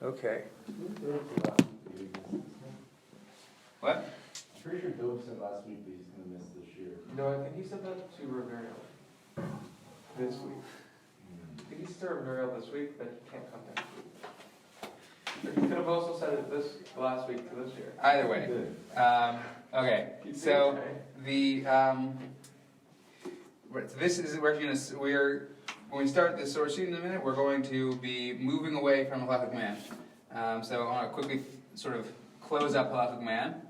Okay. What? I'm pretty sure Dope said last week that he's going to miss the Shiur. No, I think he said that to Rivero this week. I think he said to Rivero this week, but he can't come next week. He could have also said it this last week to this year. Either way. Okay. So this is we're when we start this source sheet in a minute, we're going to be moving away from Halakhic Man. So I want to quickly sort of close up Halakhic Man.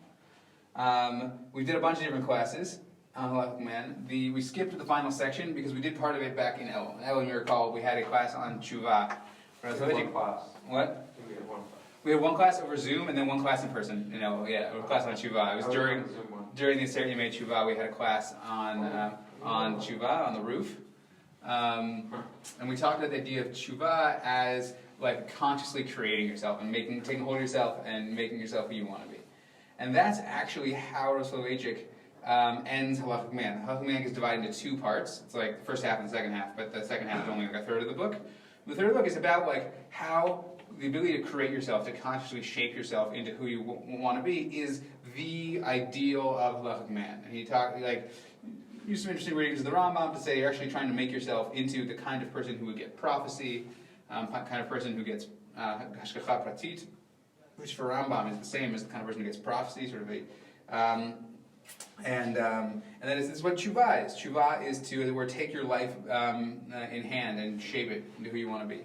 We did a bunch of different classes on Halakhic Man. We skipped the final section because we did part of it back in El. In El, you recall, we had a class on Tshuva. One class. What? We had one class. We had one class over Zoom and then one class in person. You know, yeah, a class on Tshuva. It was during the Aseret Yemei Tshuva. We had a class on Tshuva on the roof, and we talked about the idea of Tshuva as like consciously creating yourself and taking hold of yourself and making yourself who you want to be. And that's actually how Rav Soloveitchik ends Halakhic Man. Halakhic Man gets divided into two parts. It's like the first half and the second half, but the second half is only like a third of the book. The third book is about like how the ability to create yourself, to consciously shape yourself into who you want to be, is the ideal of Halakhic Man. And he used some interesting readings of the Rambam to say you're actually trying to make yourself into the kind of person who would get prophecy, kind of person who gets hashgacha pratit, which for Rambam is the same as the kind of person who gets prophecy, sort of a. And then this is what Tshuva is. Tshuva is to take your life in hand and shape it into who you want to be.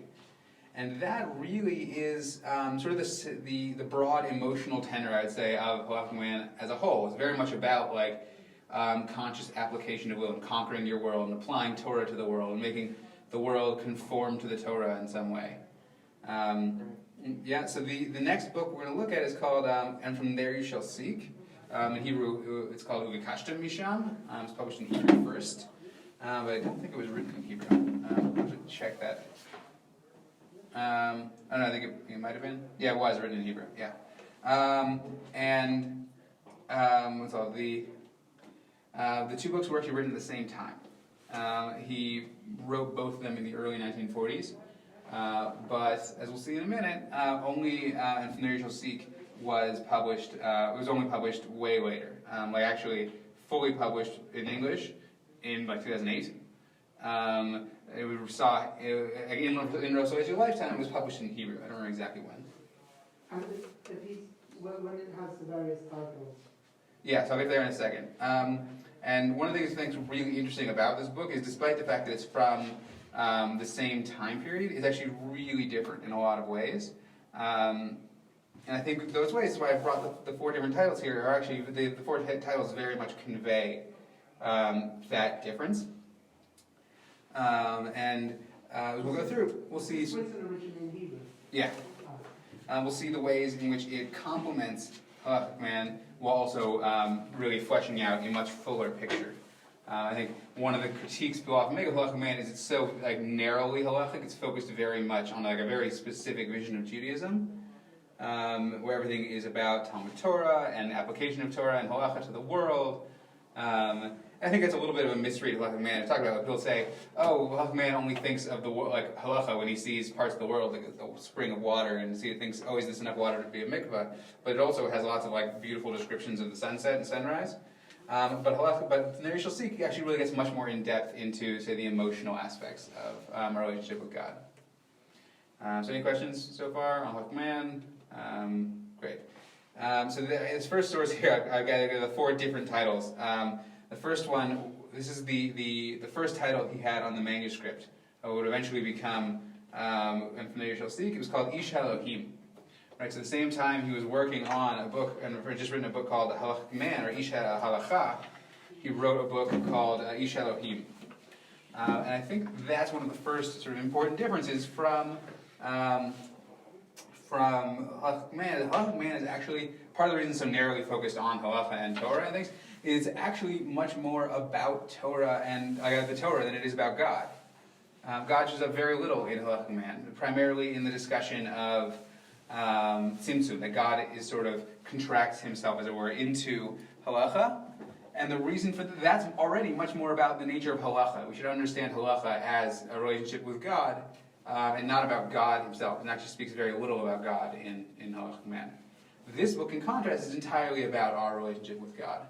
And that really is sort of the broad emotional tenor, I'd say, of Halakhic Man as a whole. It's very much about like conscious application of will and conquering your world and applying Torah to the world and making the world conform to the Torah in some way. So the next book we're going to look at is called And From There You Shall Seek. In Hebrew, it's called Uvikashtem Misham. It's published in Hebrew first, but I don't think it was written in Hebrew. I have to check that. I don't know, I think it might have been. Yeah, it was written in Hebrew, yeah. What's all the two books were actually written at the same time. He wrote both of them in the early 1940s, but as we'll see in a minute, only And From There You Shall Seek was published, it was only published way later, actually fully published in English in 2008. In Rav Soloveitchik's lifetime, it was published in Hebrew. I don't remember exactly when. And when it has the various titles? Yeah, so I'll get there in a second. And one of the things really interesting about this book is despite the fact that it's from the same time period, it's actually really different in a lot of ways. And I think those ways is why I brought the four different titles here are actually, the four titles very much convey that difference. As we'll go through, we'll see. It's written originally in Hebrew. Yeah. We'll see the ways in which it complements Halakhic Man while also really fleshing out a much fuller picture. I think one of the critiques people often make of Halakhic Man is it's so narrowly halachic. It's focused very much on a very specific vision of Judaism, where everything is about Talmud Torah and application of Torah and halacha to the world. I think that's a little bit of a misread of Halakhic Man. I talk about people say, "Oh, Halakhic Man only thinks of the halacha when he sees parts of the world like a spring of water, and thinks, oh, is this enough water to be a mikvah?" But it also has lots of beautiful descriptions of the sunset and sunrise. But There You Shall Seek actually really gets much more in depth into, say, the emotional aspects of our relationship with God. So, any questions so far on Halakhic Man? Great. So this first source here, I've got the four different titles. The first one, this is the first title he had on the manuscript. It would eventually become And From There You Shall Seek. It was called Ish Elohim. Right, so at the same time he was working on a book, and just written a book called Halakhic Man, or Ish Halacha, he wrote a book called Ish Elohim. And I think that's one of the first sort of important differences from Halakhic Man. Halakhic Man is actually, part of the reason it's so narrowly focused on halacha and Torah and things, is actually much more about Torah and the Torah than it is about God. God shows up very little in Halakhic Man, primarily in the discussion of Tzimtzum, that God is sort of contracts himself, as it were, into halacha. And the reason for that's already much more about the nature of halacha. We should understand halacha as a relationship with God, and not about God himself. It actually speaks very little about God in Halakhic Man. This book, in contrast, is entirely about our relationship with God,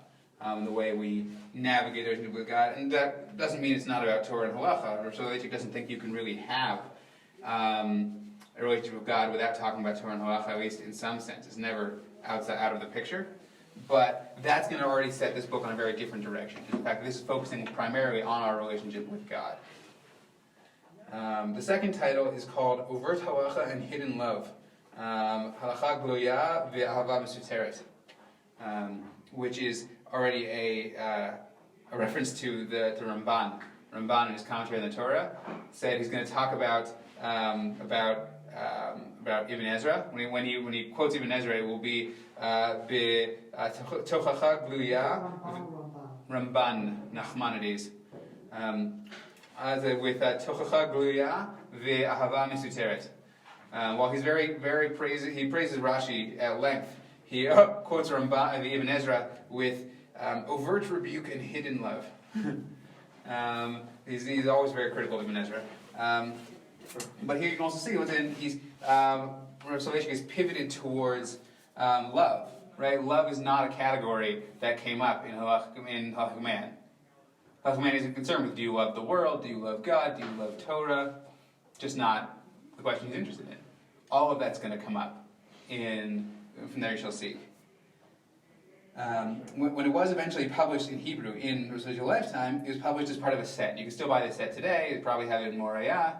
the way we navigate the relationship with God. And that doesn't mean it's not about Torah and Halacha. Rav Soloveitchik doesn't think you can really have a relationship with God without talking about Torah and Halacha, at least in some sense. It's never out of the picture. But that's going to already set this book on a very different direction. In fact, this is focusing primarily on our relationship with God. The second title is called Overt Halacha and Hidden Love. Halakha Gluya ve'ahava mesuteret, which is already a reference to the Ramban. Ramban in his commentary on the Torah said he's going to talk about Ibn Ezra. When he quotes Ibn Ezra, it will be Tochacha Gluya Ramban Nachmanides. With Tochacha Gluya ve'ahava mesuteret. While he's very he praises Rashi at length, he quotes Ramban, Ibn Ezra with overt rebuke and hidden love. He's always very critical of Ibn Ezra. But here you can also see within Rav Soloveitchik is pivoted towards love. Right? Love is not a category that came up in Halakhic Man. Halakhic Man isn't concerned with, do you love the world, do you love God, do you love Torah? Just not the question he's interested in. All of that's going to come up From There You Shall Seek. When it was eventually published in Hebrew in Rav Soloveitchik's lifetime, it was published as part of a set. You can still buy the set today. You probably have it in Orayta,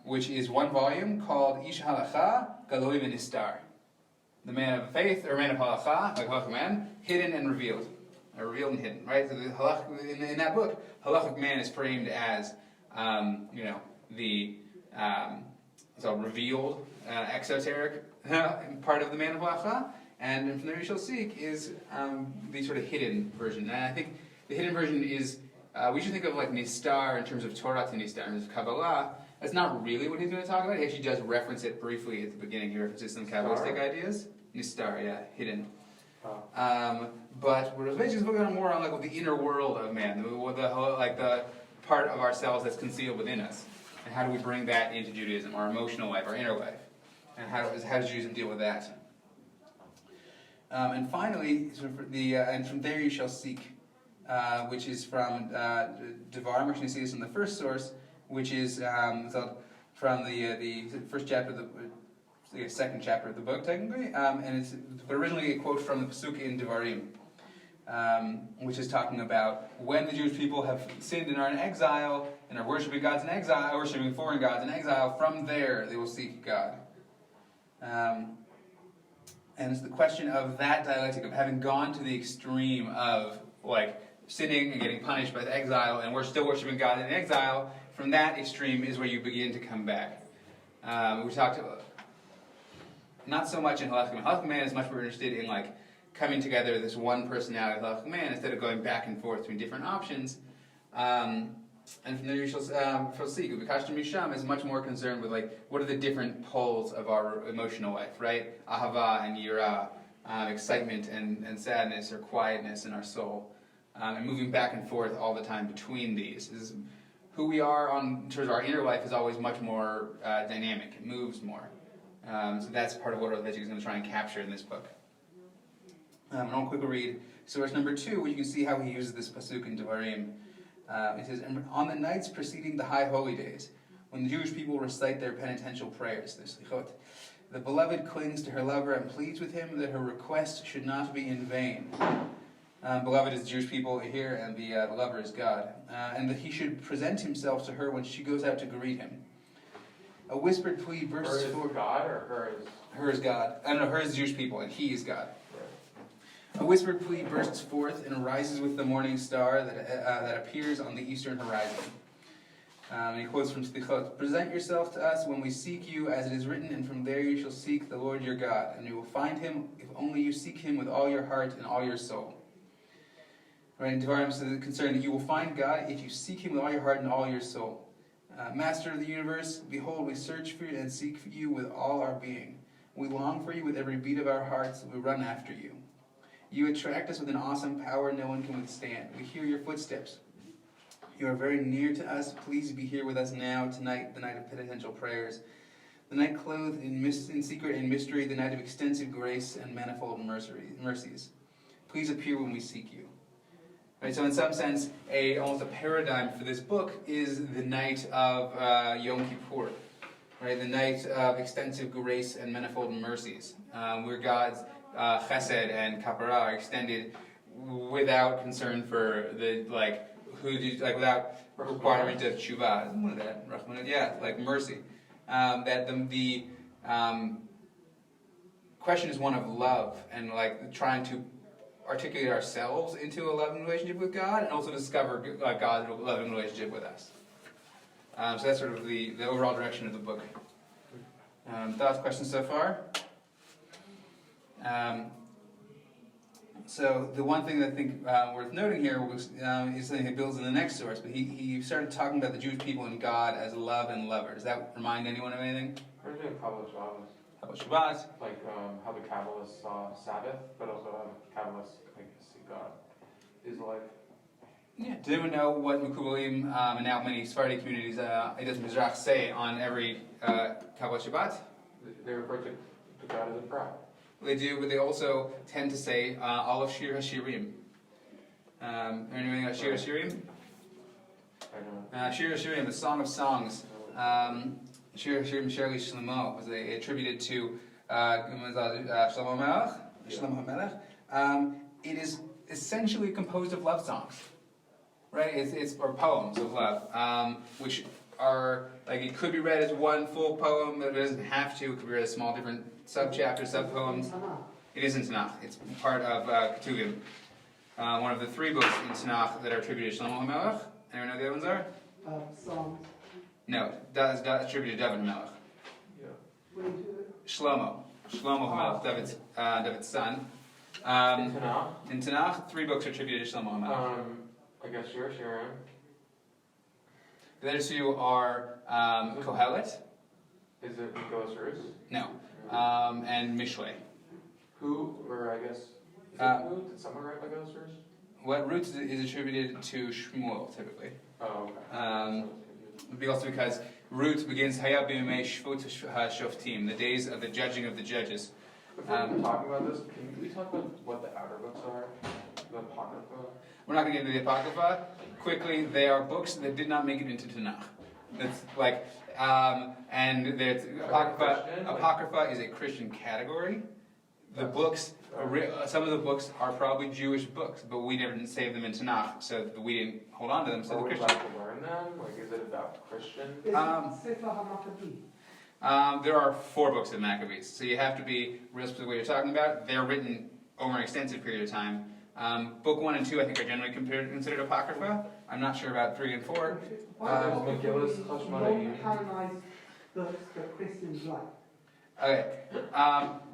which is one volume called Ish Halacha Galoi V'Nistar. The man of faith, or man of Halacha, like Halakhic Man, hidden and revealed. Or revealed and hidden, right? So in that book, Halakhic Man is framed as, the revealed, exoteric part of the man of Halacha, and From There You Shall Seek is the sort of hidden version. And I think the hidden version is, we should think of like Nistar in terms of Torah to Nistar, in terms of Kabbalah. That's not really what he's going to talk about. He actually does reference it briefly at the beginning. He references some Kabbalistic ideas. Nistar, yeah, hidden. But Rav Soloveitchik is focusing on more on like the inner world of man, the part of ourselves that's concealed within us, and how do we bring that into Judaism, our emotional life, our inner life, and how does Judaism deal with that? And finally, and From There You Shall Seek, which is from Devarim. We're going to see this in the first source, which is from the first chapter of the second chapter of the book, technically, and it's originally a quote from the pasuk in Devarim, which is talking about when the Jewish people have sinned and are in exile and are worshiping gods in exile, worshiping foreign gods in exile. From there, they will seek God. And it's the question of that dialectic of having gone to the extreme of like sinning and getting punished by the exile, and we're still worshiping God in exile. From that extreme is where you begin to come back. We talked about. Not so much in Halakhic Man. Halakhic Man is much more interested in like coming together this one personality of Halakhic Man instead of going back and forth between different options. And From There You Shall Seek. B'Kashtem Misham is much more concerned with like what are the different poles of our emotional life, right? Ahava and yira, excitement and sadness or quietness in our soul, and moving back and forth all the time between these. Is who we are in terms of our inner life is always much more dynamic. It moves more. So that's part of what Rav Soloveitchik is going to try and capture in this book. And I'll quickly read source number 2, where you can see how he uses this pasuk in Devarim. It says, on the nights preceding the high holy days, when the Jewish people recite their penitential prayers, their slichot, the beloved clings to her lover and pleads with him that her request should not be in vain. Beloved is the Jewish people here, and the lover is God. And that he should present himself to her when she goes out to greet him. A whispered plea bursts forth. God or her is? Her is God. I don't know, her is the Jewish people, and he is God. A whispered plea bursts forth and arises with the morning star that appears on the eastern horizon. And he quotes from Slichot, present yourself to us when we seek you, as it is written, and from there you shall seek the Lord your God, and you will find him if only you seek him with all your heart and all your soul. Right, in Devarim is the concern that you will find God if you seek him with all your heart and all your soul. Master of the universe, behold, we search for you and seek for you with all our being. We long for you with every beat of our hearts, we run after you. You attract us with an awesome power no one can withstand. We hear your footsteps. You are very near to us. Please be here with us now, tonight, the night of penitential prayers. The night clothed in secret and mystery, the night of extensive grace and manifold mercies. Please appear when we seek you. Right, so in some sense, almost a paradigm for this book is the night of Yom Kippur, right? The night of extensive grace and manifold mercies, where God's chesed and kapara are extended without concern for without requirement of tshuva. Isn't one of that? Yeah, like mercy. That the question is one of love and like trying to articulate ourselves into a loving relationship with God, and also discover God's loving relationship with us. So that's sort of the overall direction of the book. Thoughts, questions so far? So the one thing that I think worth noting here was, is something that builds in the next source, but he started talking about the Jewish people and God as love and lover. Does that remind anyone of anything? We're doing Kabbalah Shabbos. How about Shabbat? Like how the Kabbalists saw Sabbath, but also how the Kabbalists see God is like. Yeah. Does anyone know what Mekubalim and now many Sephardi communities, Eidos Mizrach, say on every Kabbalah Shabbat? They refer to God as a bride. They do, but they also tend to say all of Shir HaShirim. Anything about Shir HaShirim? I know. Shir HaShirim, the Song of Songs. Shir HaShirim Shirli Shlomo was attributed to Shlomo HaMelech. It is essentially composed of love songs, right? It's or poems of love, which are like it could be read as one full poem, but it doesn't have to. It could be read as small different sub-chapters, sub-poems. It is in Tanakh. It's part of Ketuvim. One of the 3 books in Tanakh that are attributed to Shlomo HaMelech. Anyone know what the other ones are? Psalms. No, that is attributed to David HaMelech. Yeah. Shlomo HaMelech, David's son. In Tanakh? In Tanakh, 3 books are attributed to Shlomo HaMelech. I guess Shiurim. The other 2 are Kohelet. Is it Megillah Rus? No. And Mishlei. Who, or I guess, is Uh, it who? Did someone write Megillah Rus? What Ruth is attributed to Shmuel, typically. Oh, okay. Also because Ruth begins Haya b'yimei shvut hashoftim, the days of the judging of the judges. Before we talk about this, can we talk about what the outer books are? The Apocrypha? We're not going to get into the Apocrypha. Quickly, they are books that did not make it into Tanakh. That's like, and that's, Apocrypha is a Christian category. The books, some of the books are probably Jewish books, but we never didn't save them in Tanakh, so we didn't hold on to them. So Are the we Christian. allowed to learn them? Like, is it about Christian? Is it Sefer HaMaccabee? There are 4 books of Maccabees, so you have to be real specific what you're talking about. They're written over an extensive period of time. Book 1 and 2, I think, are generally considered Apocrypha. I'm not sure about 3 and 4. Megillus Chashmonaim. Non-canonized books that Christians like. Okay,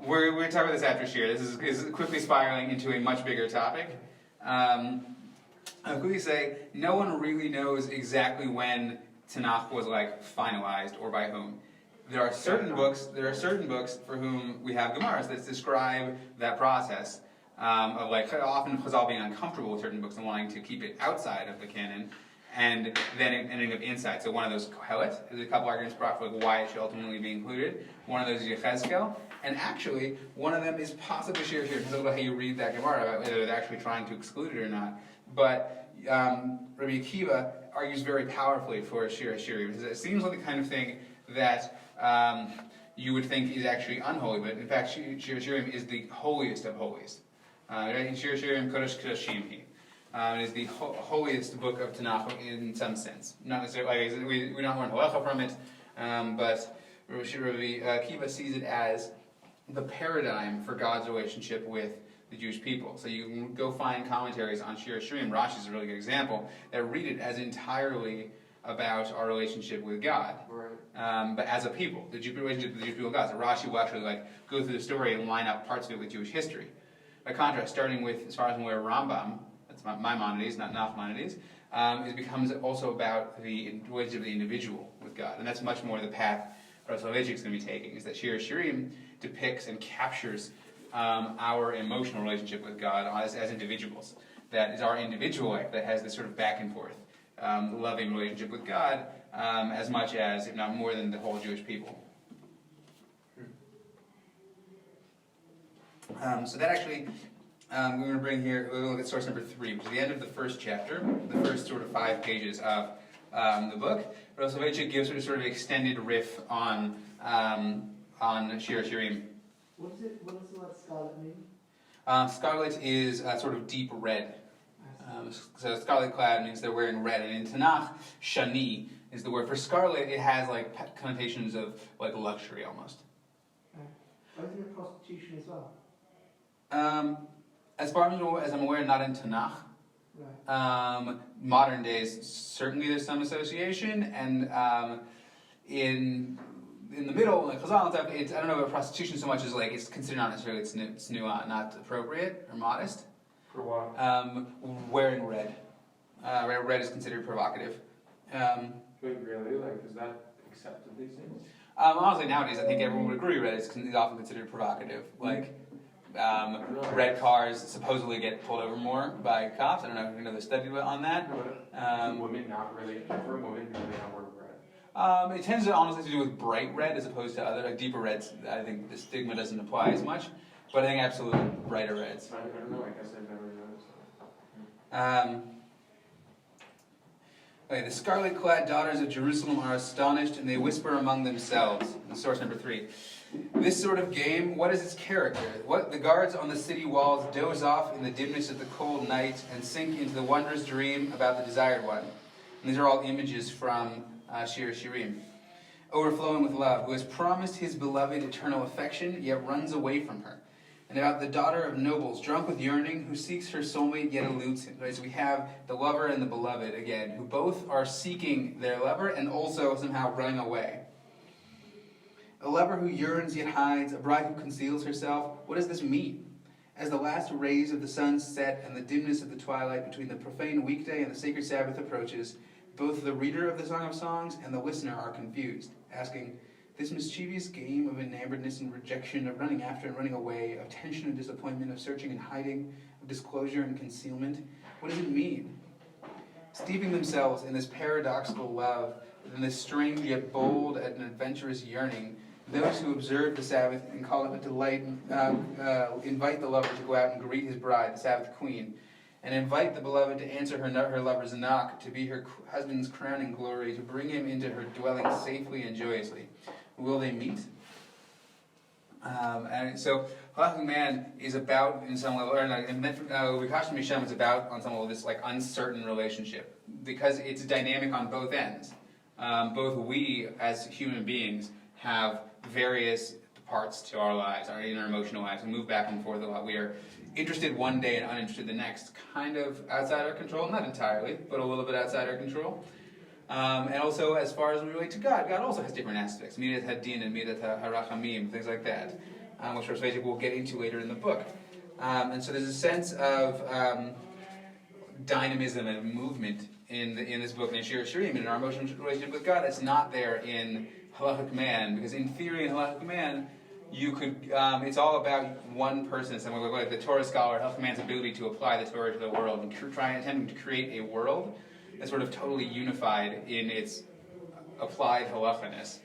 we're going to talk about this after Shiur. This is quickly spiraling into a much bigger topic. I'll quickly say, no one really knows exactly when Tanakh was like finalized or by whom. There are certain books for whom we have Gemaras that describe that process of like often Chazal being uncomfortable with certain books and wanting to keep it outside of the canon, and then ending up inside. So one of those Kohelet, there's a couple arguments brought for like why it should ultimately be included. One of those is Yechezkel, and actually one of them is possibly Shiur. Depends on how you read that Gemara about whether they're actually trying to exclude it or not. But Rabbi Akiva argues very powerfully for Shiur because it seems like the kind of thing that you would think is actually unholy, but in fact Shiur is the holiest of holies. Shiur Kodesh Kodashim Hi. It is the holiest book of Tanakh in some sense. Not necessarily, like, we don't learn halacha from it, but Rabbi Akiva sees it as the paradigm for God's relationship with the Jewish people. So you can go find commentaries on Shiur HaShirim. Rashi is a really good example that read it as entirely about our relationship with God, Right. but as a people, the relationship with the Jewish people and God. So Rashi will actually like go through the story and line up parts of it with Jewish history. By contrast, starting with, as far as I'm aware, Rambam, that's Maimonides, not Nachmanides, it becomes also about the relationship of the individual with God, and that's much more the path Rav Soloveitchik is going to be taking. Is that Shiur HaShirim depicts and captures our emotional relationship with God as individuals. That is our individual life that has this sort of back and forth loving relationship with God, as much as, if not more than, the whole Jewish people. So that actually, we're going to bring here, we'll look at source number 3, which is the end of the first chapter, the first sort of 5 pages of the book. Rav Soloveitchik gives sort of extended riff on Shiur Shiurim. What does the word scarlet mean? Scarlet is sort of deep red. So scarlet clad means they're wearing red, and in Tanakh, shani is the word for scarlet. It has like connotations of like luxury almost. Isn't it prostitution as well? As far as I'm aware, not in Tanakh. Right. Modern days, certainly there's some association, and in the middle, like Chazal and stuff, I don't know about prostitution so much as like it's considered not necessarily tznuah, not appropriate or modest. For what? Wearing red. Red is considered provocative. Wait, really? Like, is that accepted these days? Honestly, nowadays I think everyone would agree red is often considered provocative. Like, red cars supposedly get pulled over more by cops. I don't know if you know the study on that. Women not really, for women, really not wear red. It tends to honestly to do with bright red as opposed to other, like deeper reds. I think the stigma doesn't apply as much, but I think absolutely brighter reds. I don't know, I guess I've never noticed that. Okay, the scarlet-clad daughters of Jerusalem are astonished, and they whisper among themselves. In source number 3. This sort of game, what is its character? What the guards on the city walls doze off in the dimness of the cold night and sink into the wondrous dream about the desired one. And these are all images from Shiur Shiurim. Overflowing with love, who has promised his beloved eternal affection, yet runs away from her. And about the daughter of nobles, drunk with yearning, who seeks her soulmate yet eludes him. Right? So we have the lover and the beloved, again, who both are seeking their lover and also somehow running away. A lover who yearns yet hides, a bride who conceals herself. What does this mean? As the last rays of the sun set and the dimness of the twilight between the profane weekday and the sacred Sabbath approaches, both the reader of the Song of Songs and the listener are confused, asking, this mischievous game of enamoredness and rejection, of running after and running away, of tension and disappointment, of searching and hiding, of disclosure and concealment, what does it mean? Steeping themselves in this paradoxical love, in this strange yet bold and adventurous yearning, those who observe the Sabbath and call it a delight, invite the lover to go out and greet his bride, the Sabbath queen, and invite the beloved to answer her lover's knock, to be her husband's crowning glory, to bring him into her dwelling safely and joyously. Will they meet? And so, Halakhic Man is about, in some level, Vikashim Mishem is about, on some level, this like uncertain relationship, because it's dynamic on both ends. Both we, as human beings, have various parts to our lives, our inner emotional lives. We move back and forth a lot. We are interested one day and uninterested the next, kind of outside our control, not entirely, but a little bit outside our control. And also, as far as we relate to God, God also has different aspects, midat hadin and midat harachamim, things like that, which Rav Soloveitchik will get into later in the book. And so there's a sense of dynamism and movement in this book, in Shiur Shiurim, in our emotional relationship with God, that's not there in Halakhic Man, because in theory in Halakhic Man, you could, it's all about one person, someone like the Torah scholar, Halakhic Man's ability to apply the Torah to the world, and attempting to create a world that's sort of totally unified in its applied halakhaness.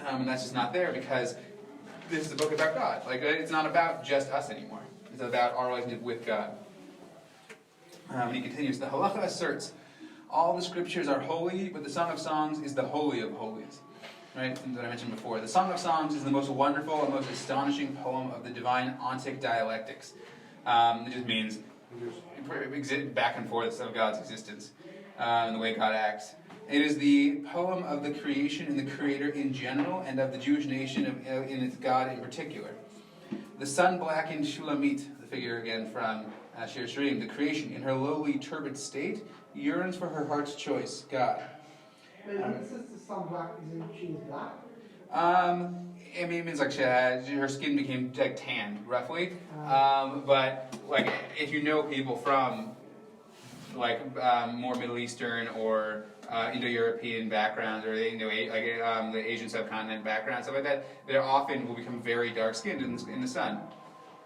And that's just not there, because this is a book about God. Like, it's not about just us anymore. It's about our relationship with God. And he continues, the halacha asserts, all the scriptures are holy, but the Song of Songs is the holy of holies. Right? That I mentioned before. The Song of Songs is the most wonderful and most astonishing poem of the divine ontic dialectics. It just means back and forth of God's existence and the way God acts. It is the poem of the creation and the Creator in general, and of the Jewish nation in its God in particular. The sun-blackened Shulamit, the figure again from Shiur Shiurim, the creation in her lowly, turbid state, yearns for her heart's choice, God. But when it says the sun black, isn't she is black? It means like her skin became like tanned, roughly. But like if you know people from like more Middle Eastern or Indo-European backgrounds, or the Asian subcontinent background, stuff like that, they often will become very dark skinned in the sun.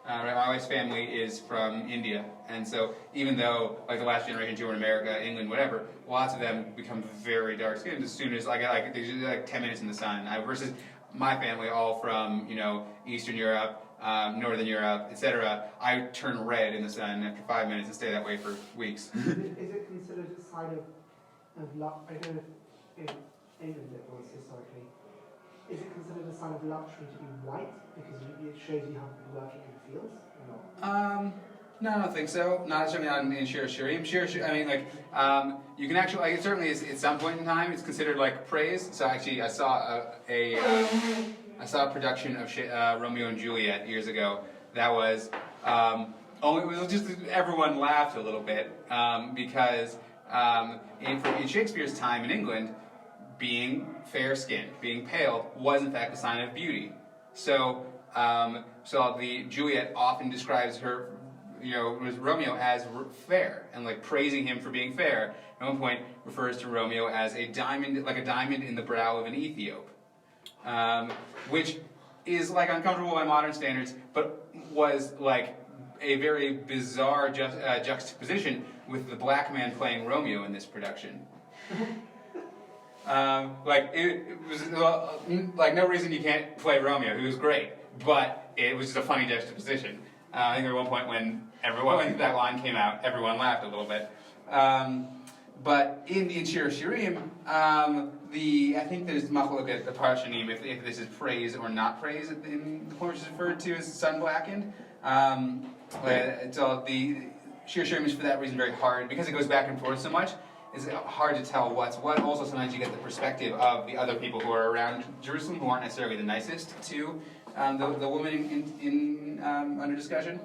Right, my wife's family is from India, and so even though like the last generation who were in America, England, whatever, lots of them become very dark skinned as soon as like they usually like 10 minutes in the sun. Versus my family, all from Eastern Europe, Northern Europe, etc. I turn red in the sun after 5 minutes and stay that way for weeks. Is it considered a sign of luck? I don't know if in England it was historically. Is it considered a sign of luxury to be white because it shows you how working in the fields or not? No, I don't think so. Not certainly not in Shiur Shiurim. I mean, like, you can actually, like, it certainly is at some point in time, it's considered like praise. So actually, I saw a production of Romeo and Juliet years ago. That was it was just everyone laughed a little bit because in Shakespeare's time in England, being fair-skinned, being pale, was in fact a sign of beauty. So the Juliet often describes her, Romeo as fair, and like praising him for being fair. At one point, refers to Romeo as a diamond in the brow of an Ethiop, which is like uncomfortable by modern standards, but was like a very bizarre juxtaposition with the black man playing Romeo in this production. It was like no reason you can't play Romeo. He was great, but it was just a funny juxtaposition. I think at one point when that line came out, everyone laughed a little bit. But in Shiur Shiurim, I think there's machloket the parshanim if this is praise or not praise in the point which is referred to as sun blackened. So the Shiur Shiurim is for that reason very hard because it goes back and forth so much. It's hard to tell what's what. Also, sometimes you get the perspective of the other people who are around Jerusalem who aren't necessarily the nicest to the woman under discussion.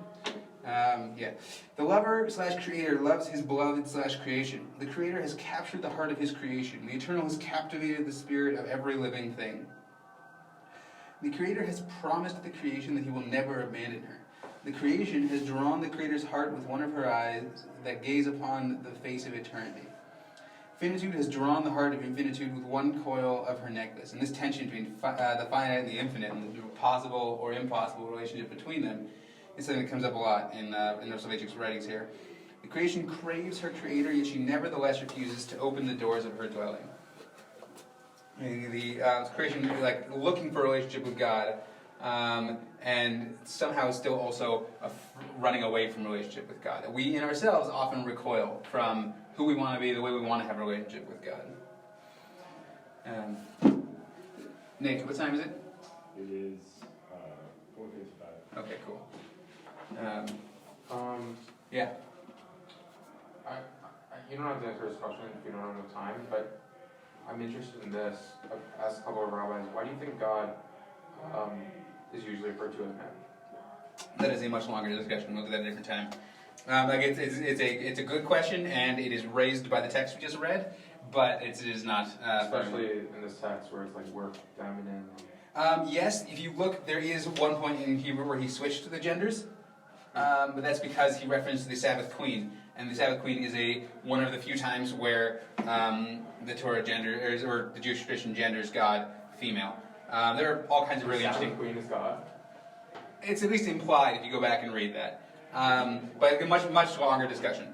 The lover/creator loves his beloved/creation. The creator has captured the heart of his creation. The eternal has captivated the spirit of every living thing. The creator has promised the creation that he will never abandon her. The creation has drawn the creator's heart with one of her eyes that gaze upon the face of eternity. Finitude has drawn the heart of infinitude with one coil of her necklace, and this tension between the finite and the infinite, and the possible or impossible relationship between them, is something that comes up a lot in Rav Soloveitchik's writings here. The creation craves her creator, yet she nevertheless refuses to open the doors of her dwelling. I mean, the creation, like looking for a relationship with God, and somehow still also running away from a relationship with God. We in ourselves often recoil from who we want to be, the way we want to have a relationship with God. Nate, what time is it? It is 4:55. Okay, cool. Yeah. You don't have to answer this question if you don't have enough time, but I'm interested in this. I've asked a couple of rabbis, why do you think God is usually referred to as man? That is a much longer discussion. We'll do that at a different time. It's a good question, and it is raised by the text we just read, but it is not. Especially in this text where it's like work, feminine. Yes, if you look, there is one point in Hebrew where he switched to the genders, but that's because he referenced the Sabbath queen, and the Sabbath queen is one of the few times where the Torah genders, or the Jewish tradition genders God female. There are all kinds of really interesting. Sabbath queen is God. It's at least implied if you go back and read that. But a much longer discussion.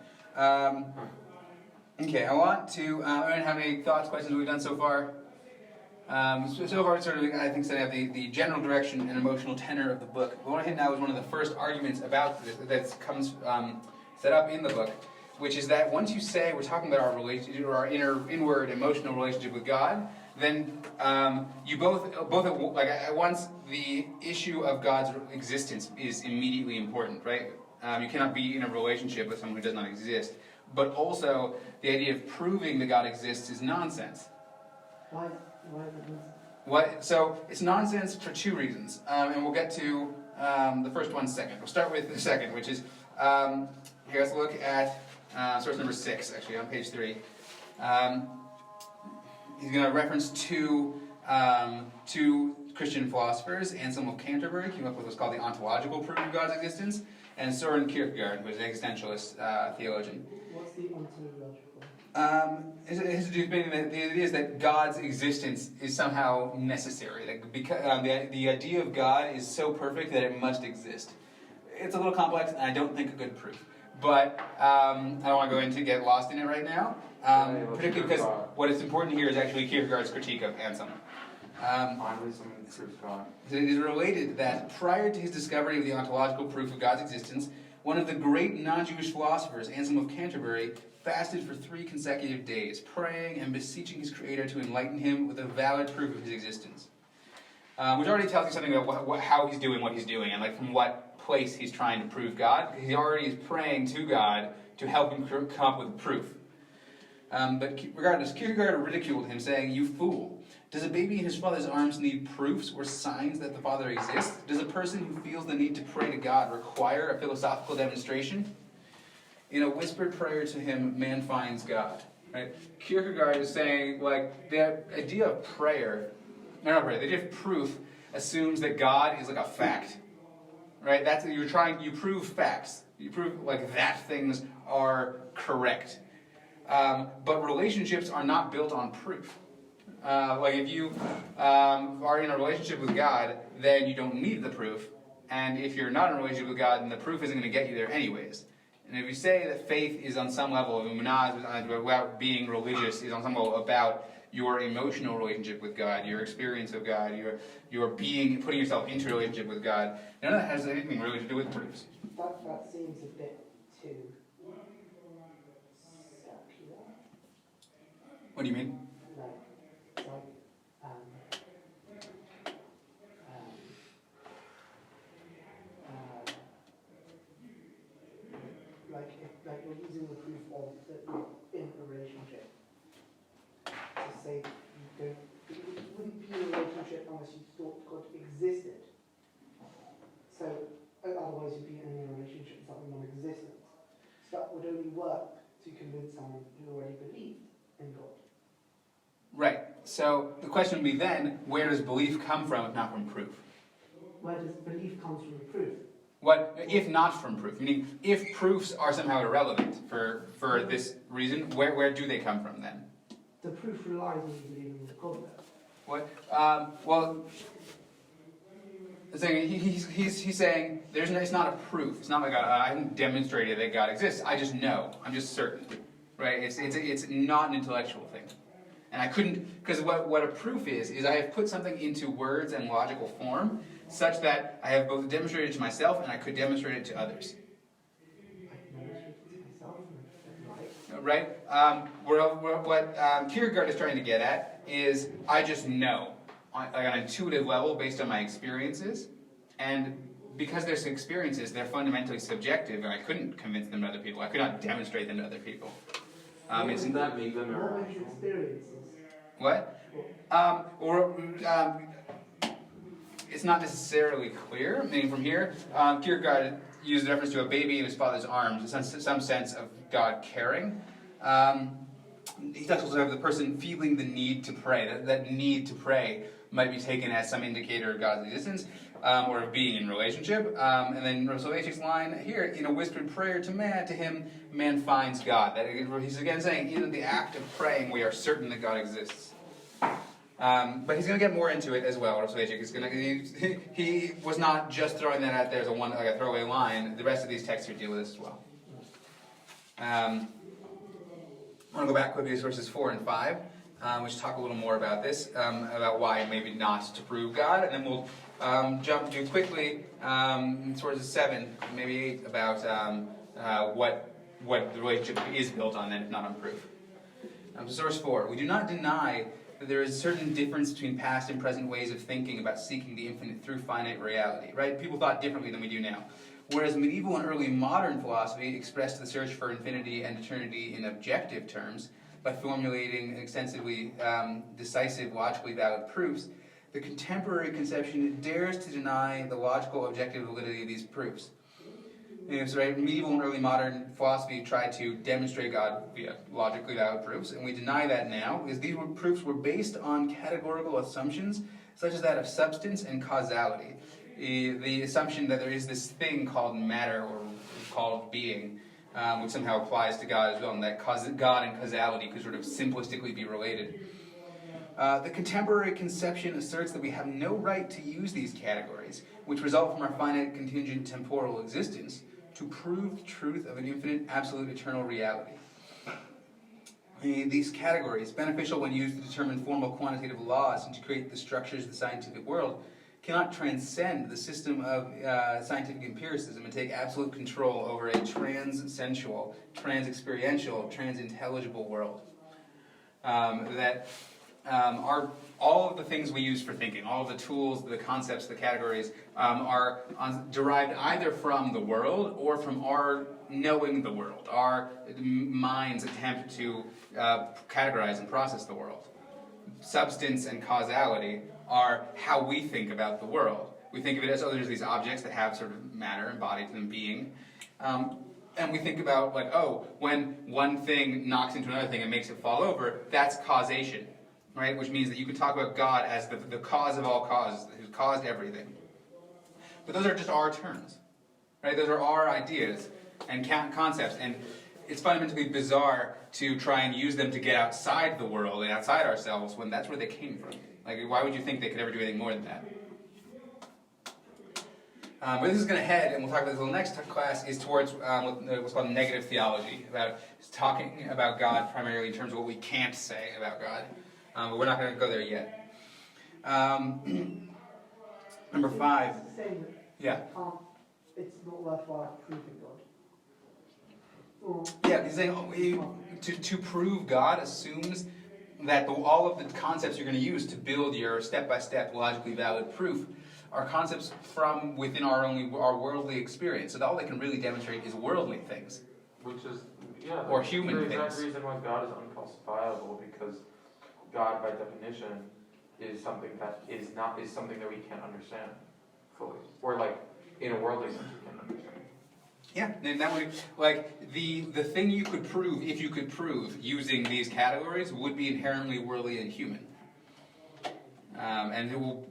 Okay, I want to. Everyone have any thoughts, questions we've done so far? So far, sort of, I think, setting up the general direction and emotional tenor of the book. What I want to hit now is one of the first arguments about this that comes set up in the book, which is that once you say we're talking about our relationship, or our inward emotional relationship with God, then you both at once the issue of God's existence is immediately important, right? You cannot be in a relationship with someone who does not exist. But also, the idea of proving that God exists is nonsense. Why is it nonsense? So it's nonsense for two reasons, and we'll get to the first one second. We'll start with the second, which is here. Let's look at source number 6, actually on page 3. He's going to reference two Christian philosophers. Anselm of Canterbury came up with what's called the ontological proof of God's existence, and Søren Kierkegaard, who was an existentialist theologian. What's the ontological? It has to do with the idea is that God's existence is somehow necessary. Like because the idea of God is so perfect that it must exist. it's a little complex, and I don't think a good proof. But I don't want to go into get lost in it right now, particularly because what is important here is actually Kierkegaard's critique of Anselm. Finally, someone proves God. It is related that prior to his discovery of the ontological proof of God's existence, one of the great non-Jewish philosophers, Anselm of Canterbury, fasted for 3 consecutive days, praying and beseeching his Creator to enlighten him with a valid proof of his existence. Which already tells you something about how he's doing what he's doing, and from what place he's trying to prove God. He already is praying to God to help him come up with proof. But regardless, Kierkegaard ridiculed him, saying, "You fool! Does a baby in his father's arms need proofs or signs that the Father exists? Does a person who feels the need to pray to God require a philosophical demonstration? In a whispered prayer to him, man finds God." Right? Kierkegaard is saying, the idea of prayer, the idea of proof assumes that God is like a fact. Right? That's you prove facts. You prove that things are correct. But relationships are not built on proof. If you are in a relationship with God, then you don't need the proof. And if you're not in a relationship with God, then the proof isn't going to get you there anyways. And if you say that faith is on some level, about being religious, is on some level about your emotional relationship with God, your experience of God, your putting yourself into a relationship with God, none of that has anything really to do with proofs. That seems a bit too secular. What do you mean? Like you're using the proof of that you're in a relationship to say you wouldn't be in a relationship unless you thought God existed. So otherwise you'd be in a relationship with something non-existent. So that would only work to convince someone who already believed in God. Right. So the question would be then, where does belief come from if not from proof? Where does belief come from proof? What if not from proof? Meaning, if proofs are somehow irrelevant for this reason, where do they come from then? The proof relies on you believing in God there. What? He's saying it's not a proof. It's not like I haven't demonstrated that God exists. I just know. I'm just certain. Right? It's not an intellectual thing. And I couldn't, because what a proof is I have put something into words and logical form such that I have both demonstrated it to myself and I could demonstrate it to others. Right? What Kierkegaard is trying to get at is I just know on an intuitive level based on my experiences, and because they're experiences, they're fundamentally subjective, and I couldn't convince them to other people. I could not demonstrate them to other people. Doesn't that make them What was your experiences? What? It's not necessarily clear. I mean, from here, Kierkegaard used reference to a baby in his father's arms, some sense of God caring. He talks also of the person feeling the need to pray. That need to pray might be taken as some indicator of God's existence or of being in relationship. And then Rav Soloveitchik's line here, in a whispered prayer to him, man finds God. He's again saying, in the act of praying, we are certain that God exists. But he's going to get more into it as well. Rav Soloveitchik is he was not just throwing that out there as a throwaway line. The rest of these texts here deal with this as well. I want to go back quickly to sources 4 and 5, which talk a little more about this, about why maybe not to prove God, and then we'll jump to quickly sources 7, maybe 8, about what the relationship is built on, then if not on proof. So source 4, we do not deny that there is a certain difference between past and present ways of thinking about seeking the infinite through finite reality. Right? People thought differently than we do now. Whereas medieval and early modern philosophy expressed the search for infinity and eternity in objective terms by formulating extensively decisive, logically valid proofs, the contemporary conception dares to deny the logical, objective validity of these proofs. So, right, medieval and early modern philosophy tried to demonstrate God via logically valid proofs, and we deny that now because these proofs were based on categorical assumptions such as that of substance and causality. The assumption that there is this thing called matter or called being, which somehow applies to God as well, and that God and causality could sort of simplistically be related. The contemporary conception asserts that we have no right to use these categories, which result from our finite contingent temporal existence, to prove the truth of an infinite, absolute, eternal reality. These categories, beneficial when used to determine formal quantitative laws and to create the structures of the scientific world, cannot transcend the system of scientific empiricism and take absolute control over a trans-sensual, trans-experiential, trans-intelligible world. All of the things we use for thinking, all of the tools, the concepts, the categories, are derived either from the world or from our knowing the world, our mind's attempt to categorize and process the world. Substance and causality are how we think about the world. We think of it as, oh, there's these objects that have sort of matter embodied in being. And we think about, like, oh, when one thing knocks into another thing and makes it fall over, that's causation, right? Which means that you can talk about God as the cause of all causes, who's caused everything. But those are just our terms, right? Those are our ideas and concepts, and it's fundamentally bizarre to try and use them to get outside the world and outside ourselves when that's where they came from. Like, why would you think they could ever do anything more than that? But this is going to head, and we'll talk about this in the next class, is towards what's called negative theology, about talking about God primarily in terms of what we can't say about God. But we're not going to go there yet. Number 5. It's saying that Yeah. it's not worthwhile proving God. Or Yeah, he's saying to prove God assumes that all of the concepts you're going to use to build your step-by-step logically valid proof are concepts from within our worldly experience. So all they can really demonstrate is worldly things. Which is, yeah, Or human the exact things. reason why God is unfalsifiable, because God, by definition, is something that is something that we can't understand fully, or like in a worldly sense we can't understand. Yeah, and that would, like, the thing you could prove, if you could prove using these categories, would be inherently worldly and human. And it will,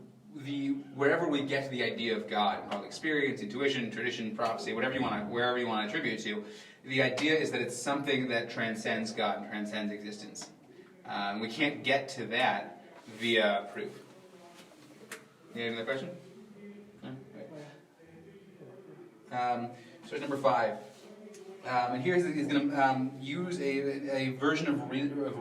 wherever we get to the idea of God, called experience, intuition, tradition, prophecy, wherever you want to attribute it to, the idea is that it's something that transcends God and transcends existence. We can't get to that via proof. You have another question? No? So number 5. And here he's going to use a version of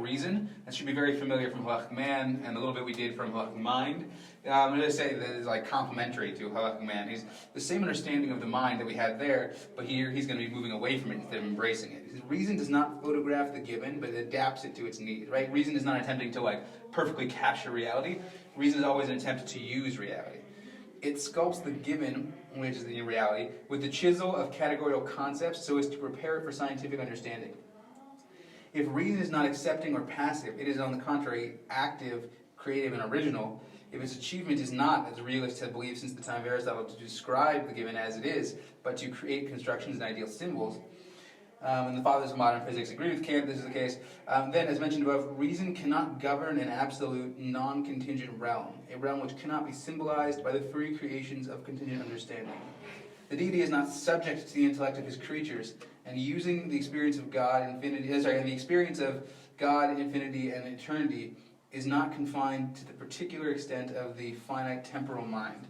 reason that should be very familiar from Halakhic Man and a little bit we did from Halakhic Mind. I'm going to say that it's like complementary to Halakhic Man. He's the same understanding of the mind that we had there, but here he's going to be moving away from it instead of embracing it. His reason does not photograph the given, but it adapts it to its needs, right? Reason is not attempting to perfectly capture reality. Reason is always an attempt to use reality. It sculpts the given, which is the reality, with the chisel of categorical concepts so as to prepare it for scientific understanding. If reason is not accepting or passive, it is on the contrary active, creative, and original. If its achievement is not, as realists have believed since the time of Aristotle, to describe the given as it is, but to create constructions and ideal symbols, and the fathers of modern physics agree with Kant, this is the case, then, as mentioned above, reason cannot govern an absolute, non-contingent realm, a realm which cannot be symbolized by the free creations of contingent understanding. The deity is not subject to the intellect of his creatures, and using the experience of God, infinity, and the experience of God, infinity, and eternity is not confined to the particular extent of the finite temporal mind.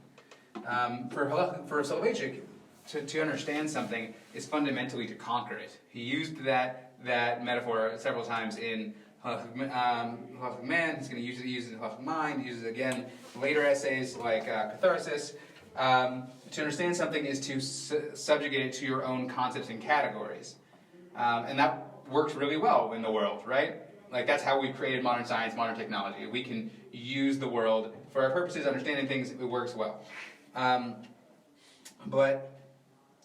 For Soloveitchik, to understand something is fundamentally to conquer it. He used that metaphor several times in Halakhic Man. He's going to use it in Halakhic Mind. He uses it again in later essays like Catharsis. To understand something is to subjugate it to your own concepts and categories. And that works really well in the world, right? Like, that's how we created modern science, modern technology. We can use the world for our purposes, understanding things, it works well. But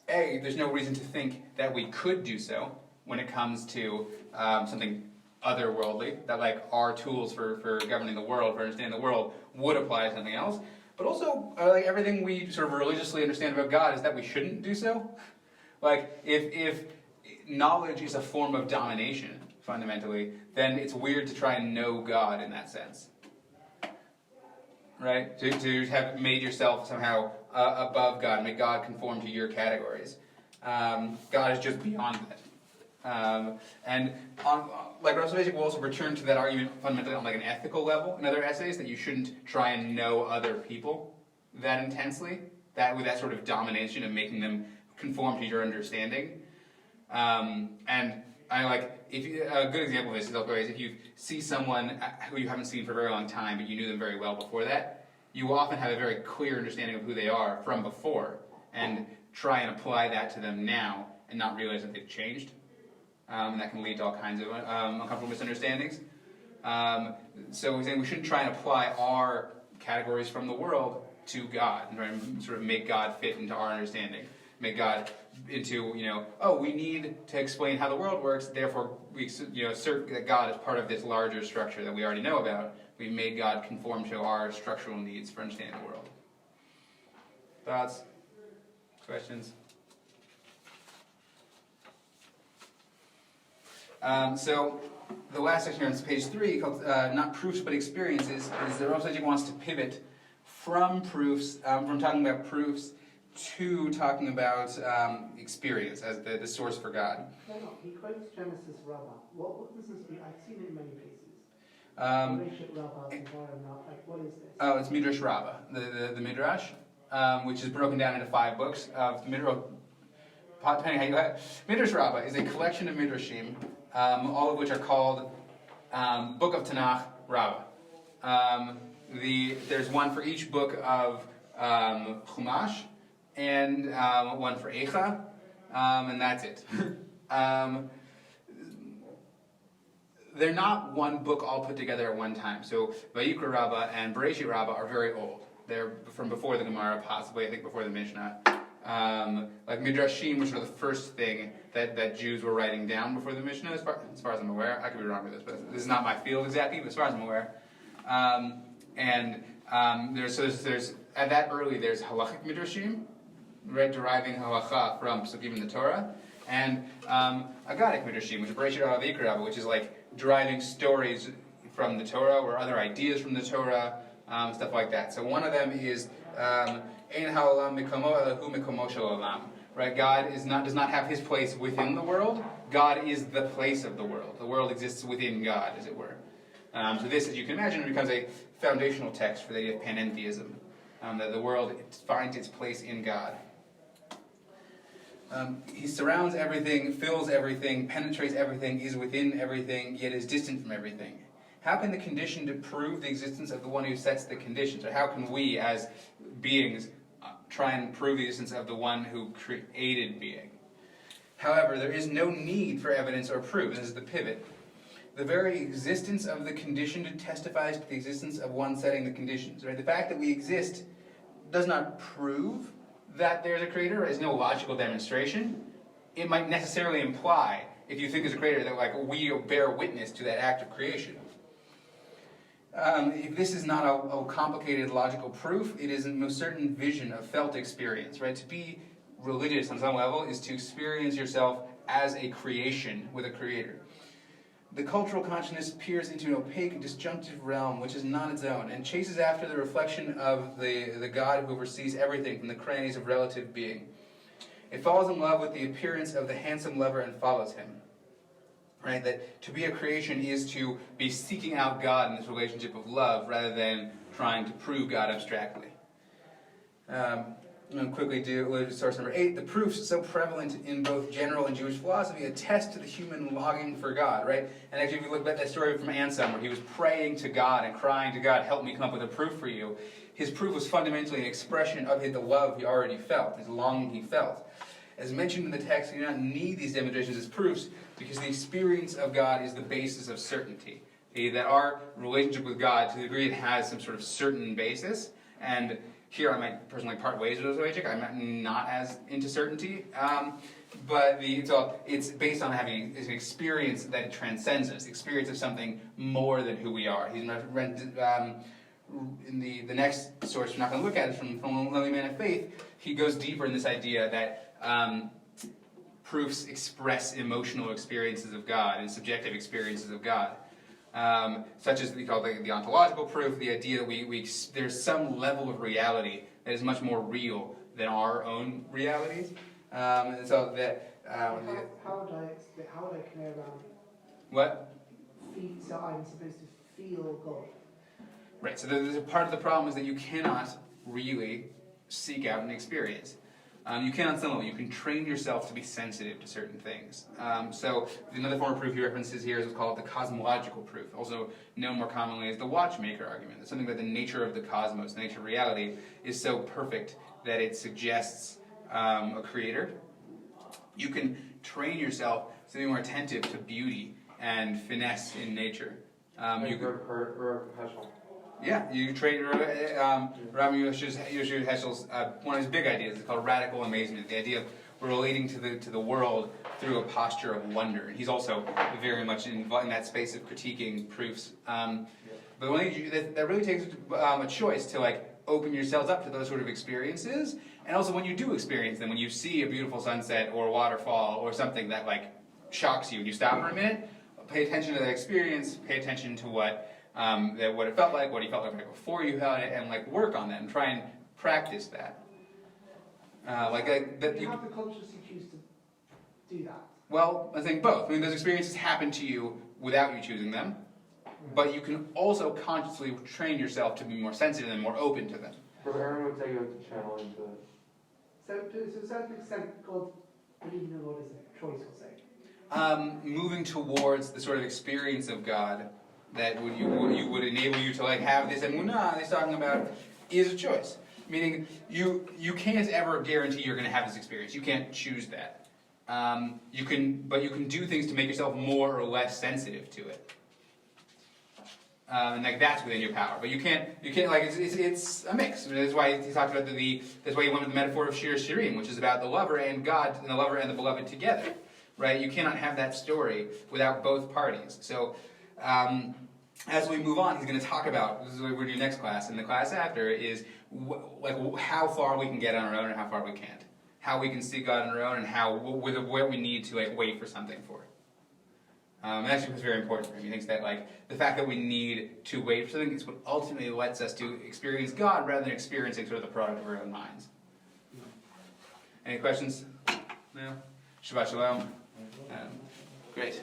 there's no reason to think that we could do so when it comes to something otherworldly, that like our tools for governing the world, for understanding the world, would apply to something else. But also, like everything we sort of religiously understand about God is that we shouldn't do so. Like, if knowledge is a form of domination, fundamentally, then it's weird to try and know God in that sense. Right? To have made yourself somehow above God, make God conform to your categories. God is just beyond that. And like Rav Soloveitchik will also return to that argument fundamentally on like an ethical level in other essays, that you shouldn't try and know other people that intensely, that with that sort of domination of making them conform to your understanding. And I like, a good example of this is if you see someone who you haven't seen for a very long time, but you knew them very well before that, you often have a very clear understanding of who they are from before, and try and apply that to them now, and not realize that they've changed. And that can lead to all kinds of uncomfortable misunderstandings. So we're saying we shouldn't try and apply our categories from the world to God, and try and sort of make God fit into our understanding. Make God into, we need to explain how the world works, therefore we assert that God is part of this larger structure that we already know about. We made God conform to our structural needs for understanding the world. Thoughts? Questions? So the last section here on page 3, called Not Proofs but Experiences, is that Rav Soloveitchik wants to pivot from proofs, from talking about proofs, to talking about experience as the source for God. No, he quotes Genesis Rabbah. What does this mean? I've seen it in many places. Relationship Rabbah, environment, like what is this? Oh, it's Midrash Rabbah, the Midrash, which is broken down into 5 books of Midrash. Depending how you have it. Midrash Rabbah is a collection of Midrashim, all of which are called Book of Tanakh Rabbah. There's one for each book of Chumash, and one for Eicha, and that's it. They're not one book all put together at one time. So Vayikra Rabbah and Bereshit Rabbah are very old. They're from before the Gemara, possibly, I think before the Mishnah. Like Midrashim, which are the first thing that Jews were writing down before the Mishnah, as far as I'm aware. I could be wrong with this, but this is not my field exactly, but as far as I'm aware. There's at that early, there's Halakhic Midrashim, right, deriving halacha from Psukim in the Torah, and Agadic Midrashim, which is Bereshit Rabbah, Vayikra Rabbah, which is like deriving stories from the Torah or other ideas from the Torah, stuff like that. So one of them is Ein ha'olam mikomo elahu mikomo shel olam. Right? God does not have his place within the world. God is the place of the world. The world exists within God, as it were. So this, as you can imagine, becomes a foundational text for the idea of panentheism, that the world finds its place in God. He surrounds everything, fills everything, penetrates everything, is within everything, yet is distant from everything. How can the condition to prove the existence of the one who sets the conditions? Or how can we, as beings, try and prove the existence of the one who created being? However, there is no need for evidence or proof. This is the pivot. The very existence of the condition testifies to the existence of one setting the conditions. Right? The fact that we exist does not prove that there's a creator. There's no logical demonstration. It might necessarily imply, if you think there's a creator, that we bear witness to that act of creation. If this is not a complicated logical proof, it is a most certain vision of felt experience. Right? To be religious on some level is to experience yourself as a creation with a creator. The cultural consciousness peers into an opaque, disjunctive realm which is not its own, and chases after the reflection of the God who oversees everything from the crannies of relative being. It falls in love with the appearance of the handsome lover and follows him. Right? That to be a creation is to be seeking out God in this relationship of love rather than trying to prove God abstractly. I'm going to quickly do source number 8. The proofs so prevalent in both general and Jewish philosophy attest to the human longing for God, right? And actually, if you look at that story from Anselm, where he was praying to God and crying to God, help me come up with a proof for you, his proof was fundamentally an expression of the love he already felt, his longing he felt. As mentioned in the text, you do not need these demonstrations as proofs, because the experience of God is the basis of certainty. That our relationship with God, to the degree it has some sort of certain basis, and here I might personally part ways with Rav Soloveitchik. I'm not as into certainty, but it's based on having an experience that transcends us, the experience of something more than who we are. He's in the next source we're not going to look at, is from Halakhic Man of Faith. He goes deeper in this idea that proofs express emotional experiences of God and subjective experiences of God. Such as we call the ontological proof, the idea that there's some level of reality that is much more real than our own realities. And so that How would I convey around? What? So I'm supposed to feel God. Right, so there's a part of the problem is that you cannot really seek out an experience. You can on some level. You can train yourself to be sensitive to certain things. So another form of proof he references here is what's called the cosmological proof, also known more commonly as the watchmaker argument. It's something that the nature of the cosmos, the nature of reality, is so perfect that it suggests a creator. You can train yourself to be more attentive to beauty and finesse in nature. Like Rav Heschel. Yeah, you train Rav Heschel's one of his big ideas is called radical amazement. The idea of relating to the world through a posture of wonder. And he's also very much in that space of critiquing proofs. But one thing that really takes a choice to like open yourselves up to those sort of experiences. And also when you do experience them, when you see a beautiful sunset or a waterfall or something that like shocks you, and you stop for a minute, pay attention to that experience, pay attention to what it felt like, what you felt like before you had it, and like work on that and try and practice that. You have to consciously choose to do that. Well, I think both. I mean, those experiences happen to you without you choosing them, but you can also consciously train yourself to be more sensitive and more open to them. But Aaron would say you have to channel into it. So to a certain extent, God, believing in God is a choice, we'll say. Moving towards the sort of experience of God that would enable you to like have this emunah he's talking about is a choice. Meaning you can't ever guarantee you're going to have this experience. You can't choose that. You can do things to make yourself more or less sensitive to it. And like that's within your power, but you can't like it's a mix. That's why he talked about that's why he went with the metaphor of Shiur Shirim, which is about the lover and God, and the lover and the beloved together, right? You cannot have that story without both parties. So as we move on, he's going to talk about, this is what we're doing next class, and the class after is how far we can get on our own and how far we can't, how we can see God on our own, and what we need to like wait for something for. And that's very important for him. He thinks that like the fact that we need to wait for something is what ultimately lets us to experience God rather than experiencing sort of the product of our own minds. Any questions? No? Shabbat Shalom. Great.